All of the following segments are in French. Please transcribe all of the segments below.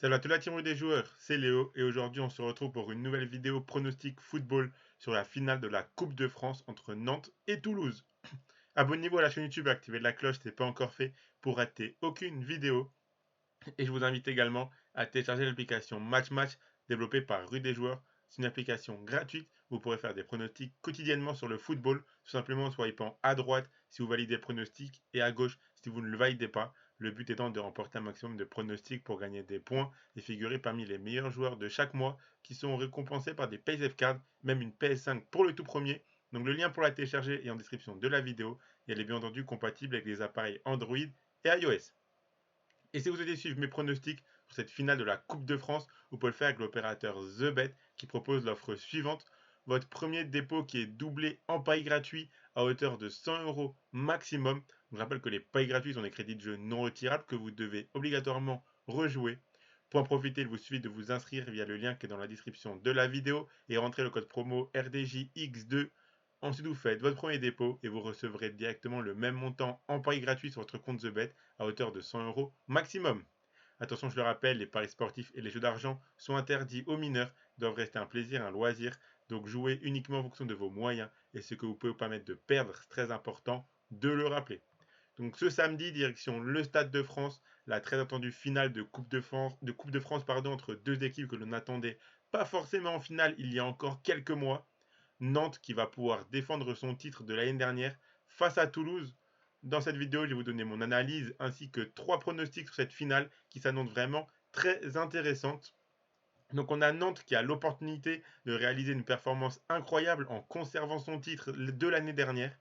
Salut à toute la team des joueurs, c'est Léo et aujourd'hui on se retrouve pour une nouvelle vidéo pronostic football sur la finale de la Coupe de France entre Nantes et Toulouse. Abonnez-vous à la chaîne YouTube et activez la cloche si ce n'est pas encore fait pour rater aucune vidéo. Et je vous invite également à télécharger l'application Match Match développée par Rue des Joueurs. C'est une application gratuite, vous pourrez faire des pronostics quotidiennement sur le football, tout simplement en swipant à droite si vous validez le pronostic et à gauche si vous ne le validez pas. Le but étant de remporter un maximum de pronostics pour gagner des points et figurer parmi les meilleurs joueurs de chaque mois qui sont récompensés par des PaySafe Cards, même une PS5 pour le tout premier. Donc le lien pour la télécharger est en description de la vidéo et elle est bien entendu compatible avec les appareils Android et iOS. Et si vous souhaitez suivre mes pronostics pour cette finale de la Coupe de France, vous pouvez le faire avec l'opérateur TheBet qui propose l'offre suivante. Votre premier dépôt qui est doublé en paris gratuit à hauteur de 100 € maximum. Je rappelle que les paris gratuits sont des crédits de jeu non retirables que vous devez obligatoirement rejouer. Pour en profiter, il vous suffit de vous inscrire via le lien qui est dans la description de la vidéo et rentrer le code promo RDJX2. Ensuite, vous faites votre premier dépôt et vous recevrez directement le même montant en pari gratuit sur votre compte TheBet à hauteur de 100 € maximum. Attention, je le rappelle, les paris sportifs et les jeux d'argent sont interdits aux mineurs, doivent rester un plaisir, un loisir, donc jouez uniquement en fonction de vos moyens et ce que vous pouvez vous permettre de perdre, c'est très important de le rappeler. Donc ce samedi, direction le Stade de France, la très attendue finale de Coupe de France entre deux équipes que l'on n'attendait pas forcément en finale il y a encore quelques mois. Nantes qui va pouvoir défendre son titre de l'année dernière face à Toulouse. Dans cette vidéo, je vais vous donner mon analyse ainsi que 3 pronostics sur cette finale qui s'annonce vraiment très intéressante. Donc on a Nantes qui a l'opportunité de réaliser une performance incroyable en conservant son titre de l'année dernière.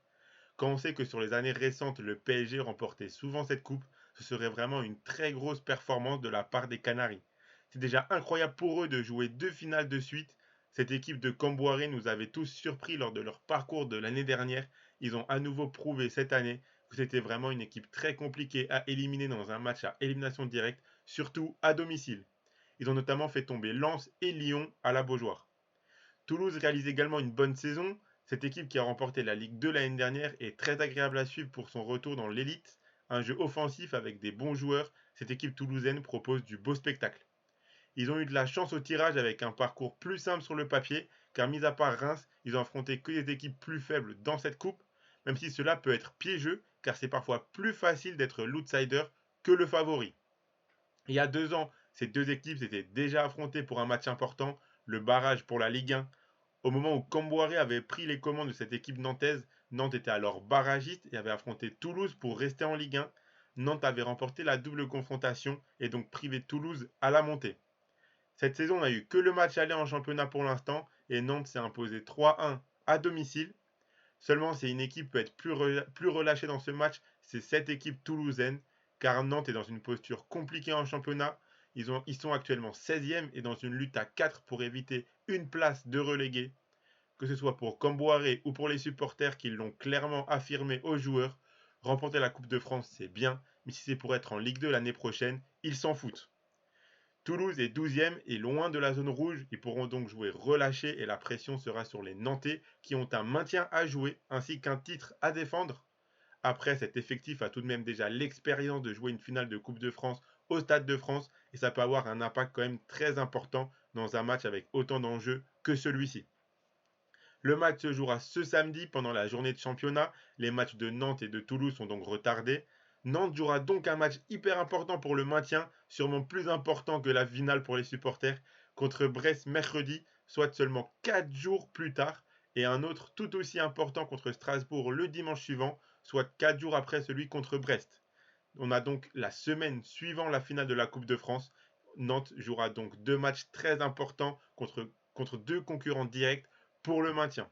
Quand on sait que sur les années récentes, le PSG remportait souvent cette coupe, ce serait vraiment une très grosse performance de la part des Canaries. C'est déjà incroyable pour eux de jouer 2 finales de suite. Cette équipe de Camboiré nous avait tous surpris lors de leur parcours de l'année dernière. Ils ont à nouveau prouvé cette année que c'était vraiment une équipe très compliquée à éliminer dans un match à élimination directe, surtout à domicile. Ils ont notamment fait tomber Lens et Lyon à la Beaujoire. Toulouse réalise également une bonne saison. Cette équipe qui a remporté la Ligue 2 l'année dernière est très agréable à suivre pour son retour dans l'élite. Un jeu offensif avec des bons joueurs, cette équipe toulousaine propose du beau spectacle. Ils ont eu de la chance au tirage avec un parcours plus simple sur le papier, car mis à part Reims, ils ont affronté que des équipes plus faibles dans cette coupe, même si cela peut être piégeux, car c'est parfois plus facile d'être l'outsider que le favori. Il y a 2 ans, ces deux équipes s'étaient déjà affrontées pour un match important, le barrage pour la Ligue 1. Au moment où Camboiré avait pris les commandes de cette équipe nantaise, Nantes était alors barragiste et avait affronté Toulouse pour rester en Ligue 1. Nantes avait remporté la double confrontation et donc privé Toulouse à la montée. Cette saison, on n'a eu que le match aller en championnat pour l'instant et Nantes s'est imposé 3-1 à domicile. Seulement, si une équipe peut être plus relâchée dans ce match, c'est cette équipe toulousaine, car Nantes est dans une posture compliquée en championnat. Ils sont actuellement 16e et dans une lutte à 4 pour éviter une place de relégué. Que ce soit pour Camboiré ou pour les supporters qui l'ont clairement affirmé aux joueurs, remporter la Coupe de France c'est bien, mais si c'est pour être en Ligue 2 l'année prochaine, ils s'en foutent. Toulouse est 12e et loin de la zone rouge. Ils pourront donc jouer relâchés et la pression sera sur les Nantais qui ont un maintien à jouer ainsi qu'un titre à défendre. Après, cet effectif a tout de même déjà l'expérience de jouer une finale de Coupe de France au Stade de France et ça peut avoir un impact quand même très important dans un match avec autant d'enjeux que celui-ci. Le match se jouera ce samedi pendant la journée de championnat. Les matchs de Nantes et de Toulouse sont donc retardés. Nantes jouera donc un match hyper important pour le maintien, sûrement plus important que la finale pour les supporters, contre Brest mercredi, soit seulement 4 jours plus tard, et un autre tout aussi important contre Strasbourg le dimanche suivant, soit 4 jours après celui contre Brest. On a donc la semaine suivant la finale de la Coupe de France. Nantes jouera donc 2 matchs très importants contre 2 concurrents directs pour le maintien.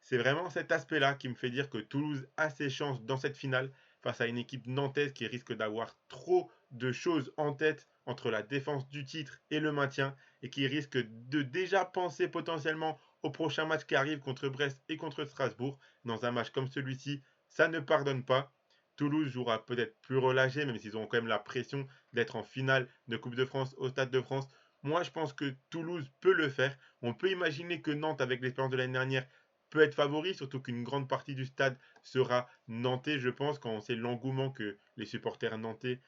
C'est vraiment cet aspect-là qui me fait dire que Toulouse a ses chances dans cette finale face à une équipe nantaise qui risque d'avoir trop de choses en tête entre la défense du titre et le maintien et qui risque de déjà penser potentiellement au prochain match qui arrive contre Brest et contre Strasbourg. Dans un match comme celui-ci, ça ne pardonne pas. Toulouse jouera peut-être plus relâché, même s'ils ont quand même la pression d'être en finale de Coupe de France au Stade de France. Moi, je pense que Toulouse peut le faire. On peut imaginer que Nantes, avec l'expérience de l'année dernière, peut être favori, surtout qu'une grande partie du stade sera nantais, je pense, quand on sait l'engouement que les supporters nantais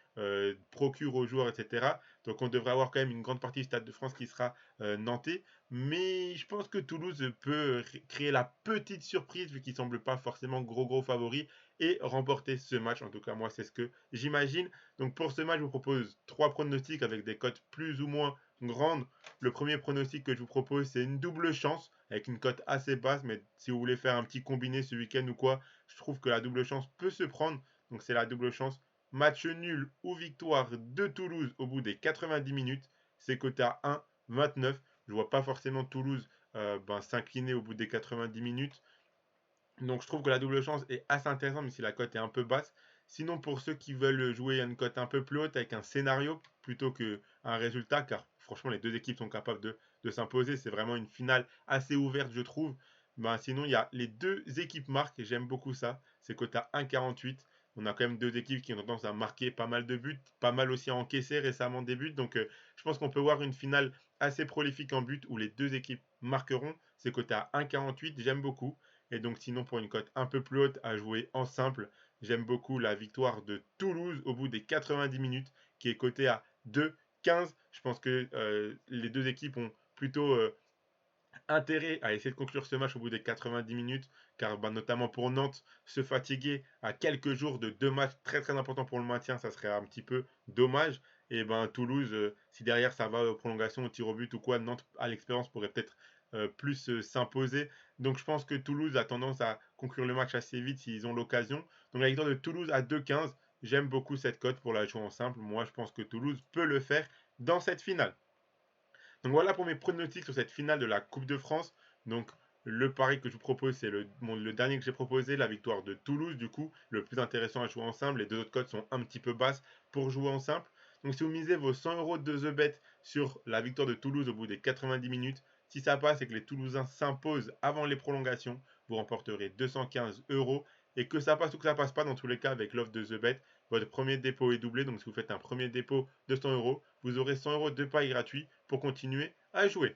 procurent aux joueurs, etc. Donc on devrait avoir quand même une grande partie du Stade de France qui sera nantais. Mais je pense que Toulouse peut créer la petite surprise, vu qu'ils ne semblent pas forcément gros favoris, et remporter ce match. En tout cas, moi, c'est ce que j'imagine. Donc pour ce match, je vous propose 3 pronostics avec des cotes plus ou moins grandes. Le premier pronostic que je vous propose, c'est une double chance avec une cote assez basse, mais si vous voulez faire un petit combiné ce week-end ou quoi, je trouve que la double chance peut se prendre. Donc c'est la double chance match nul ou victoire de Toulouse au bout des 90 minutes. C'est coté à 1,29. Je ne vois pas forcément Toulouse s'incliner au bout des 90 minutes. Donc je trouve que la double chance est assez intéressante, même si la cote est un peu basse. Sinon, pour ceux qui veulent jouer à une cote un peu plus haute avec un scénario plutôt qu'un résultat, car franchement les deux équipes sont capables de s'imposer, c'est vraiment une finale assez ouverte, je trouve. Sinon, il y a les deux équipes marquent, et j'aime beaucoup ça. C'est coté à 1,48. On a quand même deux équipes qui ont tendance à marquer pas mal de buts, pas mal aussi à encaisser récemment des buts. Donc je pense qu'on peut voir une finale assez prolifique en but où les deux équipes marqueront. C'est coté à 1,48, j'aime beaucoup. Et donc sinon pour une cote un peu plus haute à jouer en simple, j'aime beaucoup la victoire de Toulouse au bout des 90 minutes qui est cotée à 2,15. Je pense que les deux équipes ont plutôt intérêt à essayer de conclure ce match au bout des 90 minutes, car notamment pour Nantes, se fatiguer à quelques jours de deux matchs très importants pour le maintien, ça serait un petit peu dommage. Et Toulouse, si derrière ça va aux prolongations, au tir au but ou quoi, Nantes à l'expérience pourrait peut-être plus s'imposer. Donc je pense que Toulouse a tendance à conclure le match assez vite s'ils ont l'occasion. Donc la victoire de Toulouse à 2,15, j'aime beaucoup cette cote pour la jouer en simple. Moi je pense que Toulouse peut le faire dans cette finale. Donc voilà pour mes pronostics sur cette finale de la Coupe de France. Donc le pari que je vous propose, c'est le dernier que j'ai proposé, la victoire de Toulouse, du coup, le plus intéressant à jouer en simple. Les deux autres cotes sont un petit peu basses pour jouer en simple. Donc si vous misez vos 100 euros de The Bet sur la victoire de Toulouse au bout des 90 minutes, si ça passe et que les Toulousains s'imposent avant les prolongations, vous remporterez 215 euros. Et que ça passe ou que ça passe pas, dans tous les cas, avec l'offre de The Bet, votre premier dépôt est doublé. Donc si vous faites un premier dépôt de 100 euros, vous aurez 100 euros de paris gratuit pour continuer à jouer.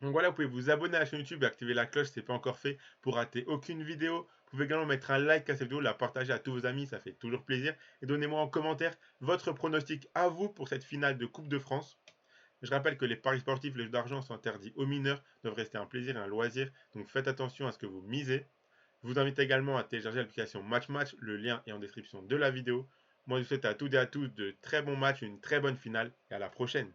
Donc voilà, vous pouvez vous abonner à la chaîne YouTube et activer la cloche si ce n'est pas encore fait pour rater aucune vidéo. Vous pouvez également mettre un like à cette vidéo, la partager à tous vos amis, ça fait toujours plaisir. Et donnez-moi en commentaire votre pronostic à vous pour cette finale de Coupe de France. Je rappelle que les paris sportifs, les jeux d'argent sont interdits aux mineurs, doivent rester un plaisir et un loisir, donc faites attention à ce que vous misez. Je vous invite également à télécharger l'application Match Match, le lien est en description de la vidéo. Moi je vous souhaite à toutes et à tous de très bons matchs, une très bonne finale et à la prochaine.